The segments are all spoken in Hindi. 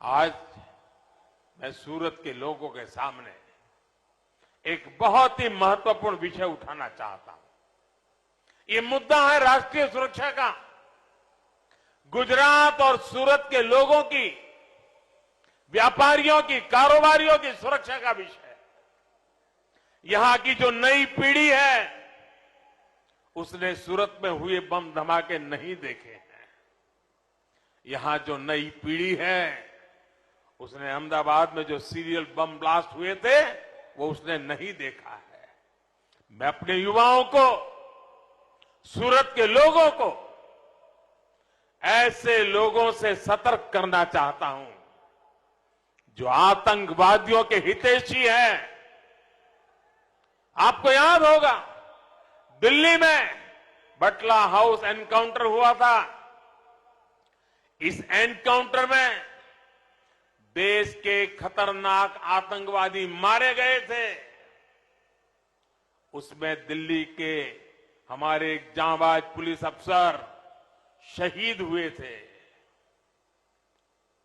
आज मैं सूरत के लोगों के सामने एक बहुत ही महत्वपूर्ण विषय उठाना चाहता हूं। ये मुद्दा है राष्ट्रीय सुरक्षा का। गुजरात और सूरत के लोगों की, व्यापारियों की, कारोबारियों की सुरक्षा का विषय है। यहां की जो नई पीढ़ी है उसने सूरत में हुए बम धमाके नहीं देखे हैं। यहां जो नई पीढ़ी है उसने अहमदाबाद में जो सीरियल बम ब्लास्ट हुए थे वो उसने नहीं देखा है। मैं अपने युवाओं को, सूरत के लोगों को ऐसे लोगों से सतर्क करना चाहता हूं जो आतंकवादियों के हितैषी हैं। आपको याद होगा दिल्ली में बटला हाउस एनकाउंटर हुआ था। इस एनकाउंटर में देश के खतरनाक आतंकवादी मारे गए थे। उसमें दिल्ली के हमारे एक जांबाज पुलिस अफसर शहीद हुए थे।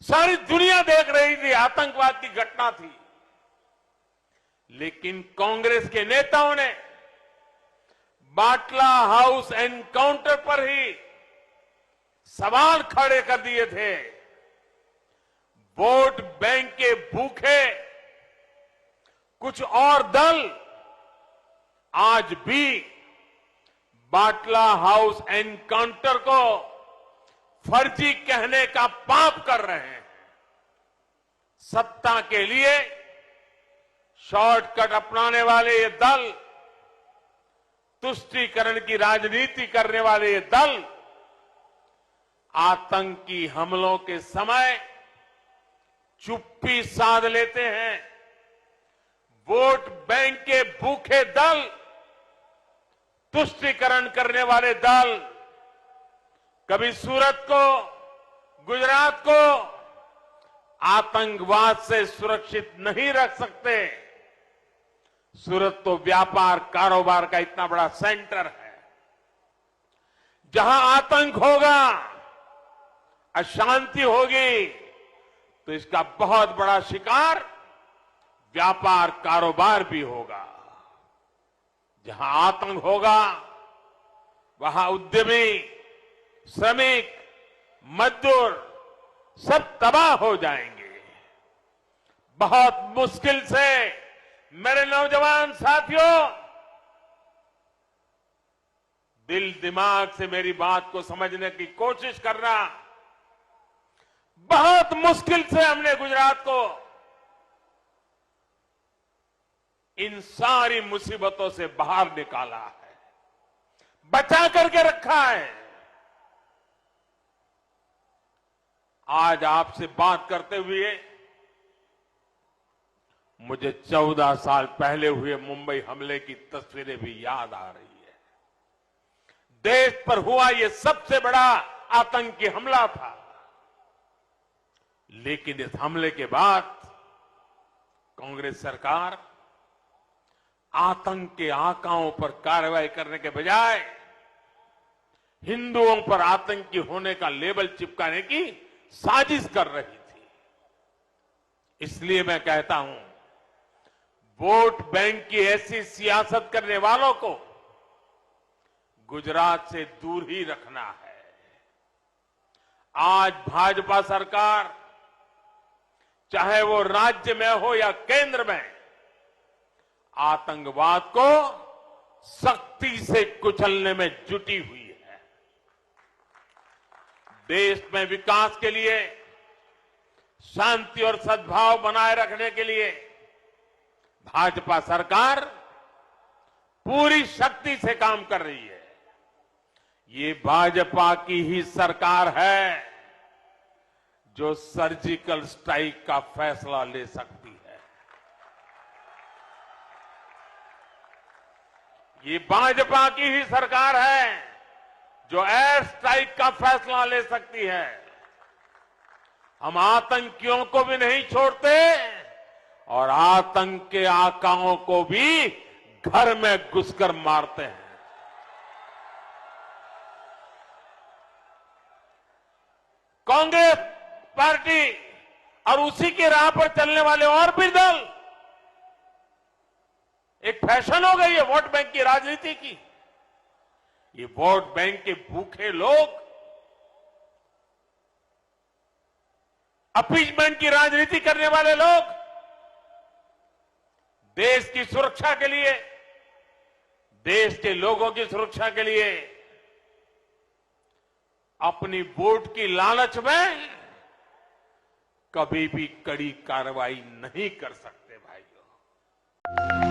सारी दुनिया देख रही थी, आतंकवाद की घटना थी। लेकिन कांग्रेस के नेताओं ने बाटला हाउस एनकाउंटर पर ही सवाल खड़े कर दिए थे। वोट बैंक के भूखे कुछ और दल आज भी बाटला हाउस एनकाउंटर को फर्जी कहने का पाप कर रहे हैं। सत्ता के लिए शॉर्टकट अपनाने वाले ये दल, तुष्टीकरण की राजनीति करने वाले ये दल आतंकी हमलों के समय चुप्पी साध लेते हैं। वोट बैंक के भूखे दल, तुष्टीकरण करने वाले दल कभी सूरत को, गुजरात को आतंकवाद से सुरक्षित नहीं रख सकते। सूरत तो व्यापार कारोबार का इतना बड़ा सेंटर है। जहां आतंक होगा, अशांति होगी, तो इसका बहुत बड़ा शिकार व्यापार कारोबार भी होगा। जहां आतंक होगा वहां उद्यमी, श्रमिक, मजदूर सब तबाह हो जाएंगे। बहुत मुश्किल से मेरे नौजवान साथियों, दिल दिमाग से मेरी बात को समझने की कोशिश करना। बहुत मुश्किल से हमने गुजरात को इन सारी मुसीबतों से बाहर निकाला है, बचा करके रखा है। आज आपसे बात करते हुए मुझे 14 साल पहले हुए मुंबई हमले की तस्वीरें भी याद आ रही है। देश पर हुआ यह सबसे बड़ा आतंकी हमला था। लेकिन इस हमले के बाद कांग्रेस सरकार आतंक के आकाओं पर कार्रवाई करने के बजाय हिंदुओं पर आतंकी होने का लेबल चिपकाने की साजिश कर रही थी। इसलिए मैं कहता हूं, वोट बैंक की ऐसी सियासत करने वालों को गुजरात से दूर ही रखना है। आज भाजपा सरकार, चाहे वो राज्य में हो या केंद्र में, आतंकवाद को सख्ती से कुचलने में जुटी हुई है। देश में विकास के लिए, शांति और सद्भाव बनाए रखने के लिए भाजपा सरकार पूरी शक्ति से काम कर रही है। ये भाजपा की ही सरकार है जो सर्जिकल स्ट्राइक का फैसला ले सकती है। ये भाजपा की ही सरकार है जो एयर स्ट्राइक का फैसला ले सकती है। हम आतंकियों को भी नहीं छोड़ते और आतंक के आकाओं को भी घर में घुसकर मारते हैं। कांग्रेस पार्टी और उसी के राह पर चलने वाले और भी दल। एक फैशन हो गई है वोट बैंक की राजनीति की। ये वोट बैंक के भूखे लोग अपीजमेंट की राजनीति करने वाले लोग देश की सुरक्षा के लिए, देश के लोगों की सुरक्षा के लिए अपनी वोट की लालच में कभी भी कड़ी कार्रवाई नहीं कर सकते भाइयों।